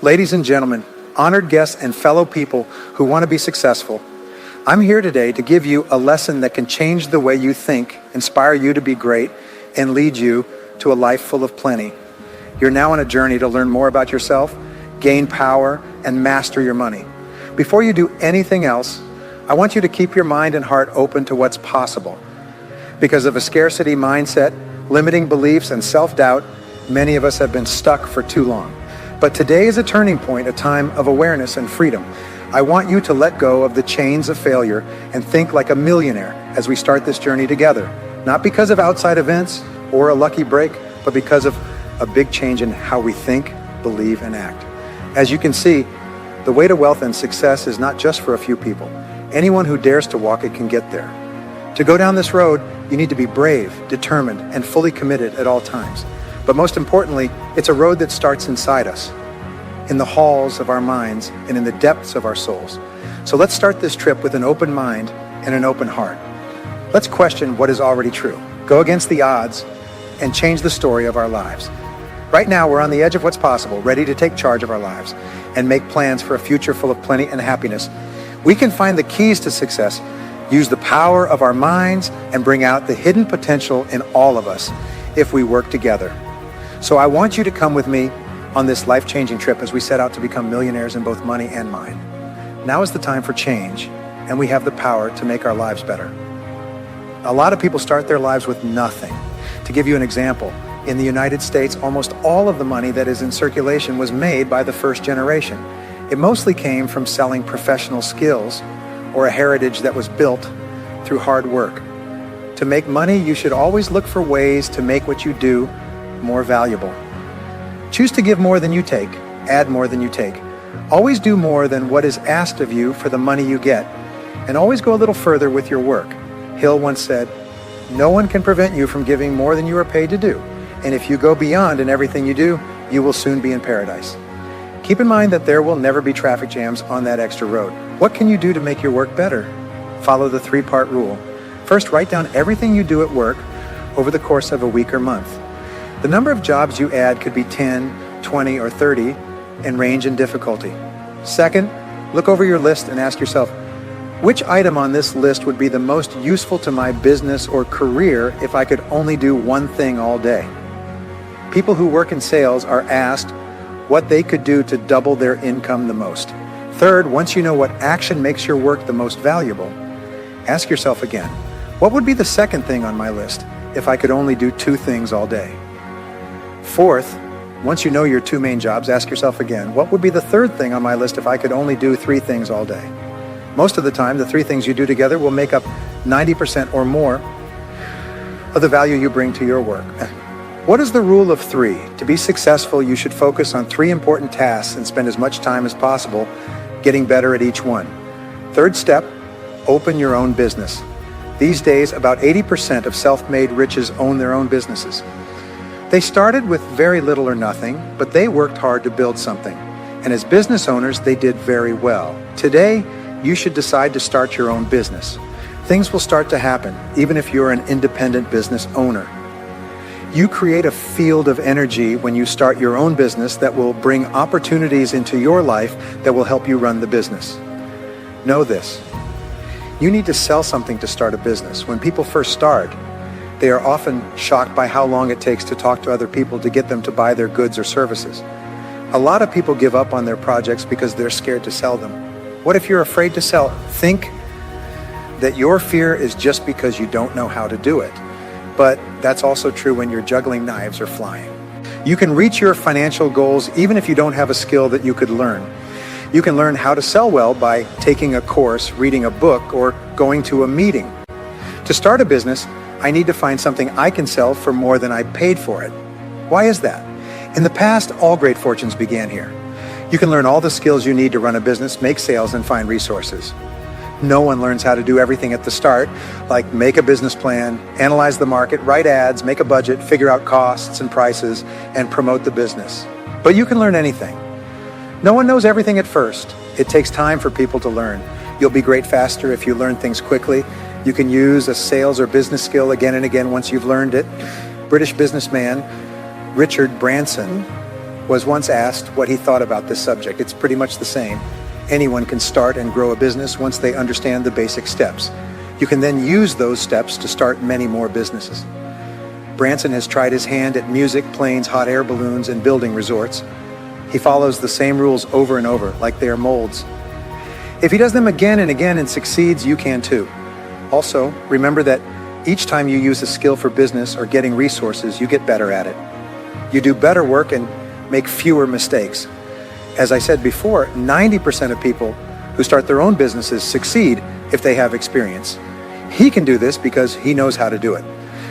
Ladies and gentlemen, honored guests and fellow people who want to be successful, I'm here today to give you a lesson that can change the way you think, inspire you to be great, and lead you to a life full of plenty. You're now on a journey to learn more about yourself, gain power, and master your money. Before you do anything else, I want you to keep your mind and heart open to what's possible. Because of a scarcity mindset, limiting beliefs, and self-doubt, many of us have been stuck for too long. But today is a turning point, a time of awareness and freedom. I want you to let go of the chains of failure and think like a millionaire as we start this journey together. Not because of outside events or a lucky break, but because of a big change in how we think, believe, and act. As you can see, the way to wealth and success is not just for a few people. Anyone who dares to walk it can get there. To go down this road, you need to be brave, determined, and fully committed at all times. But most importantly, it's a road that starts inside us, in the halls of our minds and in the depths of our souls. So let's start this trip with an open mind and an open heart. Let's question what is already true, go against the odds, and change the story of our lives. Right now, we're on the edge of what's possible, ready to take charge of our lives and make plans for a future full of plenty and happiness. We can find the keys to success, use the power of our minds, and bring out the hidden potential in all of us if we work together. So I want you to come with me on this life-changing trip as we set out to become millionaires in both money and mind. Now is the time for change, and we have the power to make our lives better. A lot of people start their lives with nothing. To give you an example, in the United States, almost all of the money that is in circulation was made by the first generation. It mostly came from selling professional skills or a heritage that was built through hard work. To make money, you should always look for ways to make what you do more valuable. Choose to give more than you take, add more than you take. Always do more than what is asked of you for the money you get, and always go a little further with your work. Hill once said, "No one can prevent you from giving more than you are paid to do. And if you go beyond in everything you do, you will soon be in paradise." Keep in mind that there will never be traffic jams on that extra road. What can you do to make your work better? Follow the three-part rule. First, write down everything you do at work over the course of a week or month. The number of jobs you add could be 10, 20, or 30, and range in difficulty. Second, look over your list and ask yourself, which item on this list would be the most useful to my business or career if I could only do one thing all day? People who work in sales are asked what they could do to double their income the most. Third, once you know what action makes your work the most valuable, ask yourself again, what would be the second thing on my list if I could only do two things all day? Fourth, once you know your two main jobs, ask yourself again, what would be the third thing on my list if I could only do three things all day? Most of the time, the three things you do together will make up 90% or more of the value you bring to your work. What is the rule of three? To be successful, you should focus on three important tasks and spend as much time as possible getting better at each one. Third step, open your own business. These days, about 80% of self-made riches own their own businesses. They started with very little or nothing, but they worked hard to build something. And as business owners, they did very well. Today, you should decide to start your own business. Things will start to happen, even if you're an independent business owner. You create a field of energy when you start your own business that will bring opportunities into your life that will help you run the business. Know this. You need to sell something to start a business. When people first start, they are often shocked by how long it takes to talk to other people to get them to buy their goods or services. A lot of people give up on their projects because they're scared to sell them. What if you're afraid to sell? Think that your fear is just because you don't know how to do it. But that's also true when you're juggling knives or flying. You can reach your financial goals even if you don't have a skill that you could learn. You can learn how to sell well by taking a course, reading a book, or going to a meeting. To start a business, I need to find something I can sell for more than I paid for it. Why is that? In the past, all great fortunes began here. You can learn all the skills you need to run a business, make sales, and find resources. No one learns how to do everything at the start, like make a business plan, analyze the market, write ads, make a budget, figure out costs and prices, and promote the business. But you can learn anything. No one knows everything at first. It takes time for people to learn. You'll be great faster if you learn things quickly. You can use a sales or business skill again and again once you've learned it. British businessman Richard Branson was once asked what he thought about this subject. It's pretty much the same. Anyone can start and grow a business once they understand the basic steps. You can then use those steps to start many more businesses. Branson has tried his hand at music, planes, hot air balloons, and building resorts. He follows the same rules over and over, like they are molds. If he does them again and again and succeeds, you can too. Also, remember that each time you use a skill for business or getting resources, you get better at it. You do better work and make fewer mistakes. As I said before, 90% of people who start their own businesses succeed if they have experience. He can do this because he knows how to do it.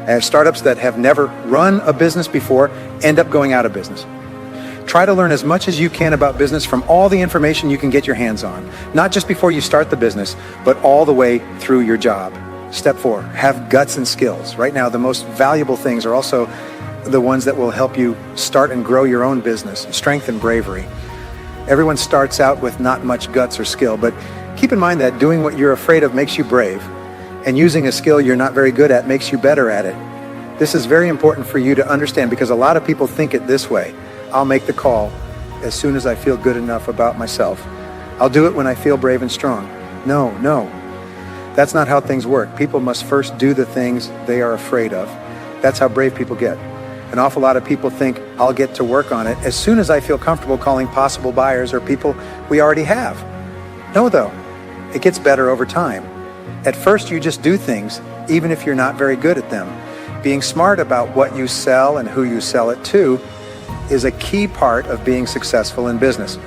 I have startups that have never run a business before end up going out of business. Try to learn as much as you can about business from all the information you can get your hands on, not just before you start the business, but all the way through your job. Step 4, have guts and skills. Right now, the most valuable things are also the ones that will help you start and grow your own business, strength and bravery. Everyone starts out with not much guts or skill, but keep in mind that doing what you're afraid of makes you brave, and using a skill you're not very good at makes you better at it. This is very important for you to understand because a lot of people think it this way. I'll make the call as soon as I feel good enough about myself. I'll do it when I feel brave and strong. No. That's not how things work. People must first do the things they are afraid of. That's how brave people get. An awful lot of people think, I'll get to work on it as soon as I feel comfortable calling possible buyers or people we already have. No, though. It gets better over time. At first, you just do things, even if you're not very good at them. Being smart about what you sell and who you sell it to is a key part of being successful in business.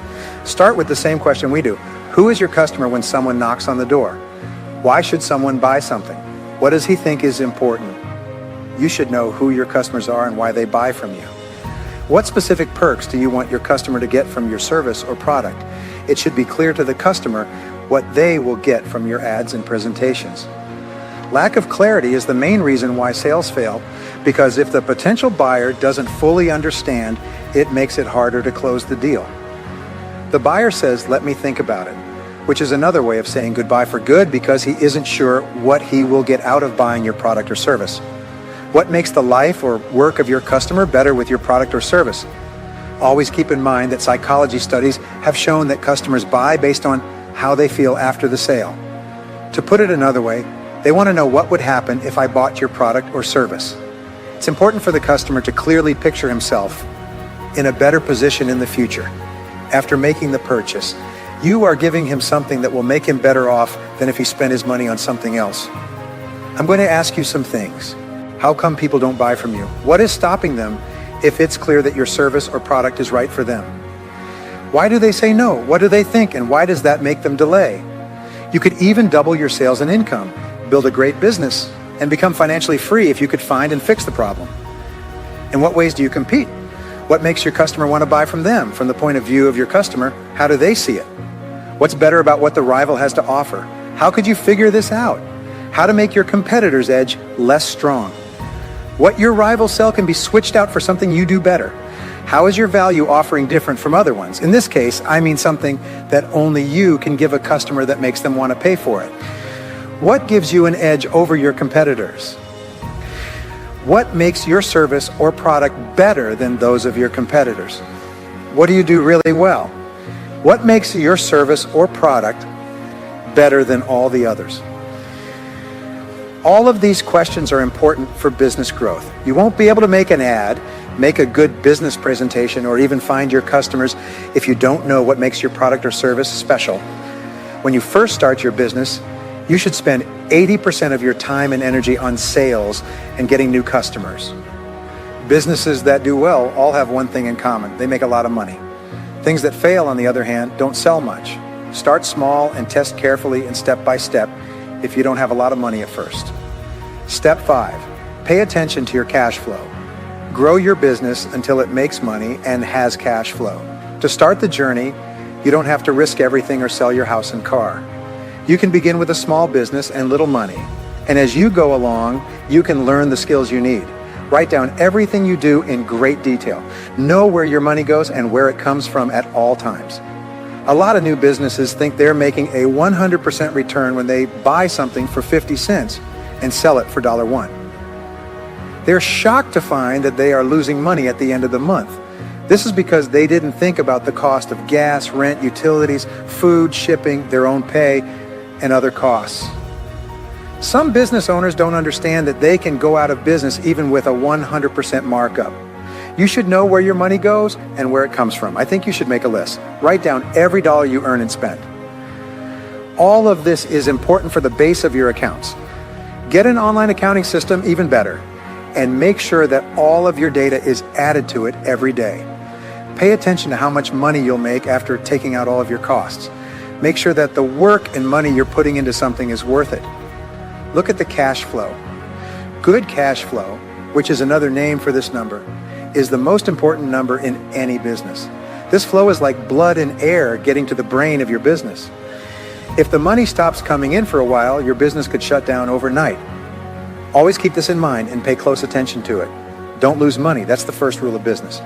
Start with the same question we do. Who is your customer when someone knocks on the door? Why should someone buy something? What does he think is important? You should know who your customers are and why they buy from you. What specific perks do you want your customer to get from your service or product? It should be clear to the customer what they will get from your ads and presentations. Lack of clarity is the main reason why sales fail, because if the potential buyer doesn't fully understand, it makes it harder to close the deal. The buyer says, "Let me think about it," which is another way of saying goodbye for good because he isn't sure what he will get out of buying your product or service. What makes the life or work of your customer better with your product or service? Always keep in mind that psychology studies have shown that customers buy based on how they feel after the sale. To put it another way, they want to know what would happen if I bought your product or service. It's important for the customer to clearly picture himself in a better position in the future. After making the purchase, you are giving him something that will make him better off than if he spent his money on something else. I'm going to ask you some things. How come people don't buy from you? What is stopping them if it's clear that your service or product is right for them? Why do they say no? What do they think, and why does that make them delay? You could even double your sales and income, build a great business, and become financially free if you could find and fix the problem. In what ways do you compete? What makes your customer want to buy from them? From the point of view of your customer, how do they see it? What's better about what the rival has to offer? How could you figure this out? How to make your competitor's edge less strong? What your rivals sell can be switched out for something you do better. How is your value offering different from other ones? In this case, I mean something that only you can give a customer that makes them want to pay for it. What gives you an edge over your competitors? What makes your service or product better than those of your competitors? What do you do really well? What makes your service or product better than all the others? All of these questions are important for business growth. You won't be able to make an ad, make a good business presentation, or even find your customers if you don't know what makes your product or service special. When you first start your business, you should spend 80% of your time and energy on sales and getting new customers. Businesses that do well all have one thing in common. They make a lot of money. Things that fail, on the other hand, don't sell much. Start small and test carefully and step by step if you don't have a lot of money at first. Step 5, pay attention to your cash flow. Grow your business until it makes money and has cash flow. To start the journey, you don't have to risk everything or sell your house and car. You can begin with a small business and little money. And as you go along, you can learn the skills you need. Write down everything you do in great detail. Know where your money goes and where it comes from at all times. A lot of new businesses think they're making a 100% return when they buy something for 50 cents and sell it for $1. They're shocked to find that they are losing money at the end of the month. This is because they didn't think about the cost of gas, rent, utilities, food, shipping, their own pay, and other costs. Some business owners don't understand that they can go out of business even with a 100% markup. You should know where your money goes and where it comes from. I think you should make a list. Write down every dollar you earn and spend. All of this is important for the base of your accounts. Get an online accounting system, even better, and make sure that all of your data is added to it every day. Pay attention to how much money you'll make after taking out all of your costs. Make sure that the work and money you're putting into something is worth it. Look at the cash flow. Good cash flow, which is another name for this number, is the most important number in any business. This flow is like blood and air getting to the brain of your business. If the money stops coming in for a while, your business could shut down overnight. Always keep this in mind and pay close attention to it. Don't lose money. That's the first rule of business.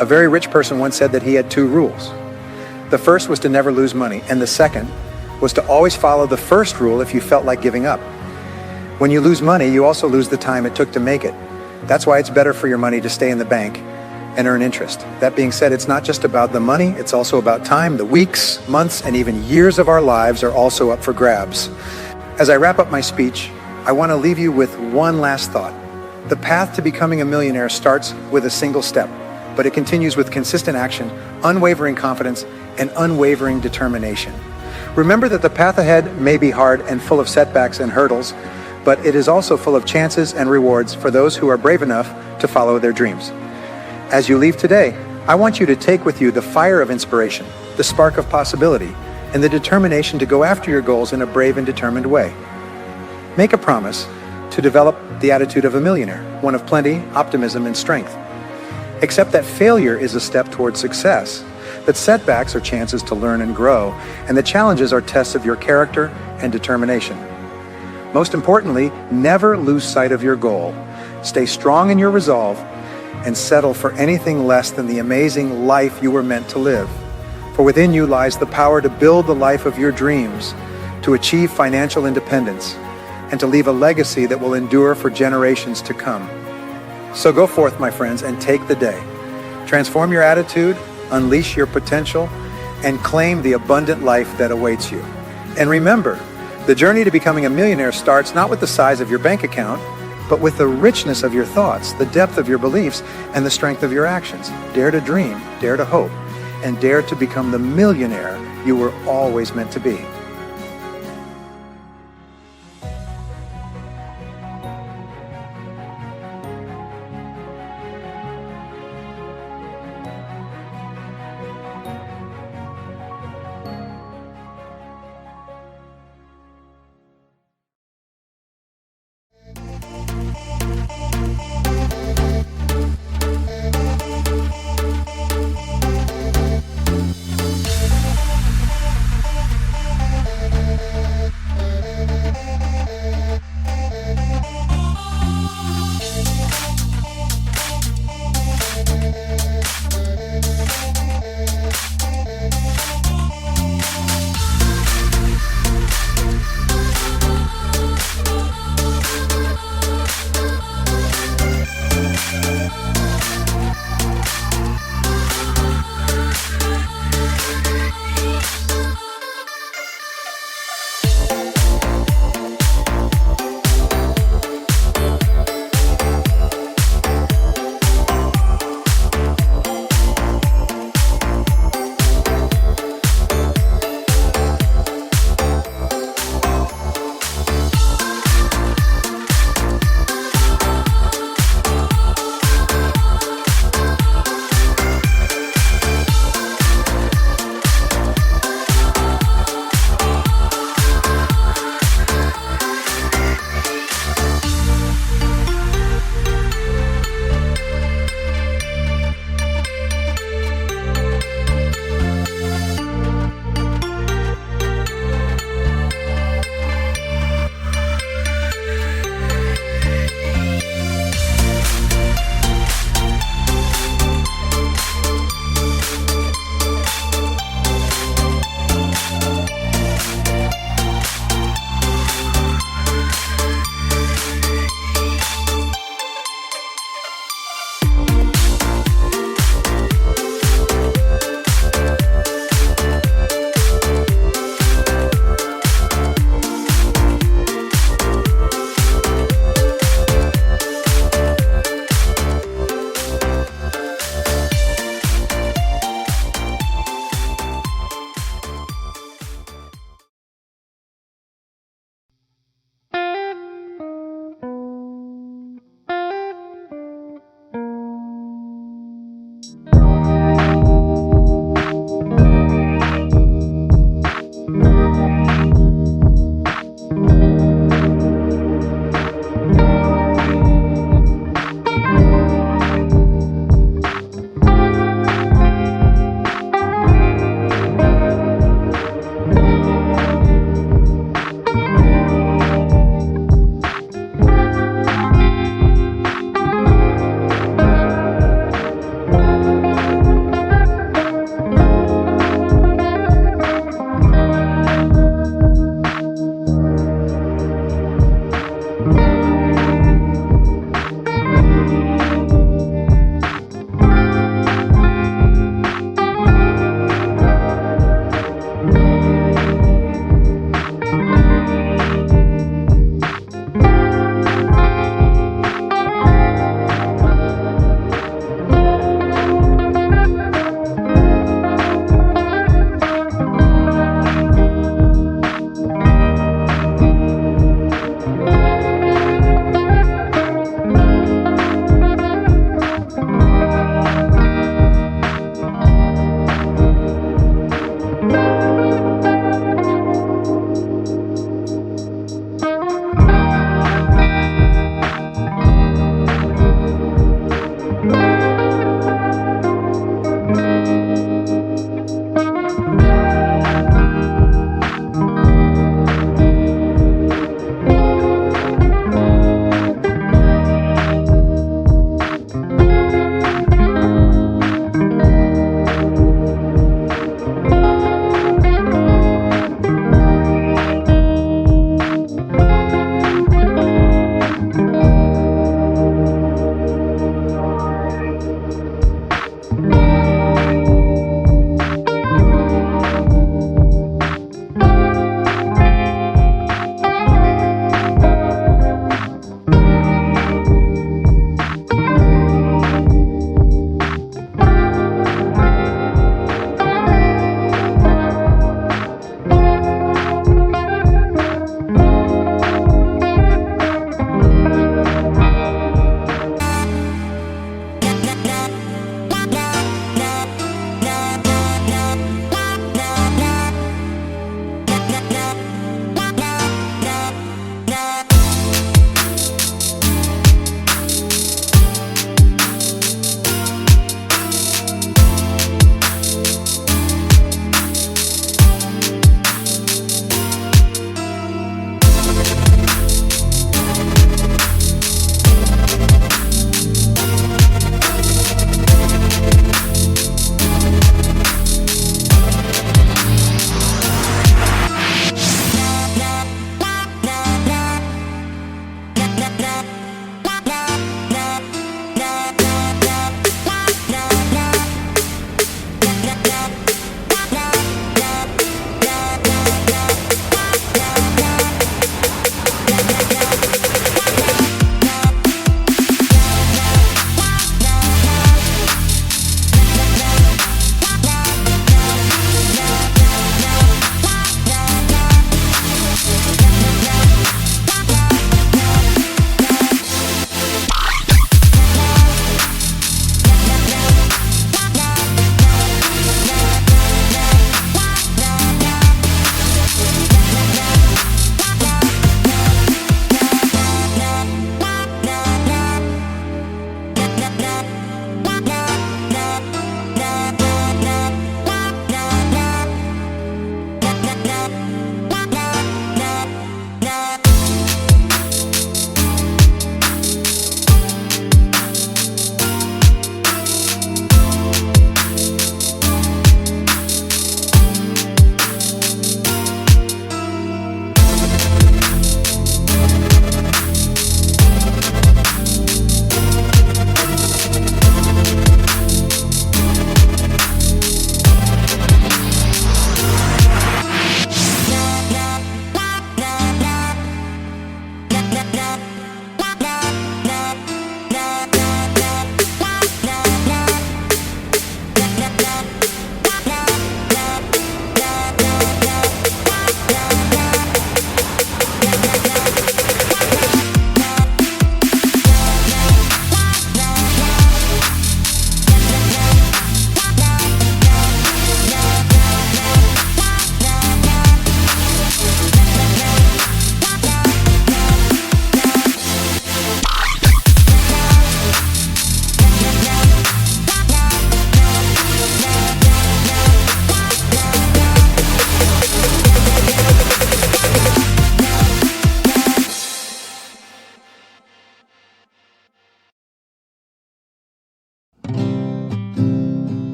A very rich person once said that he had 2 rules. The first was to never lose money, and the second was to always follow the first rule if you felt like giving up. When you lose money, you also lose the time it took to make it. That's why it's better for your money to stay in the bank and earn interest. That being said, it's not just about the money, it's also about time. The weeks, months, and even years of our lives are also up for grabs. As I wrap up my speech, I want to leave you with one last thought. The path to becoming a millionaire starts with a single step, but it continues with consistent action, unwavering confidence, and unwavering determination. Remember that the path ahead may be hard and full of setbacks and hurdles, but it is also full of chances and rewards for those who are brave enough to follow their dreams. As you leave today, I want you to take with you the fire of inspiration, the spark of possibility, and the determination to go after your goals in a brave and determined way. Make a promise to develop the attitude of a millionaire, one of plenty, optimism, and strength. Accept that failure is a step towards success, that setbacks are chances to learn and grow, and that challenges are tests of your character and determination. Most importantly, never lose sight of your goal. Stay strong in your resolve and settle for anything less than the amazing life you were meant to live. For within you lies the power to build the life of your dreams, to achieve financial independence, and to leave a legacy that will endure for generations to come. So go forth, my friends, and take the day. Transform your attitude, unleash your potential, and claim the abundant life that awaits you. And remember, the journey to becoming a millionaire starts not with the size of your bank account, but with the richness of your thoughts, the depth of your beliefs, and the strength of your actions. Dare to dream, dare to hope, and dare to become the millionaire you were always meant to be.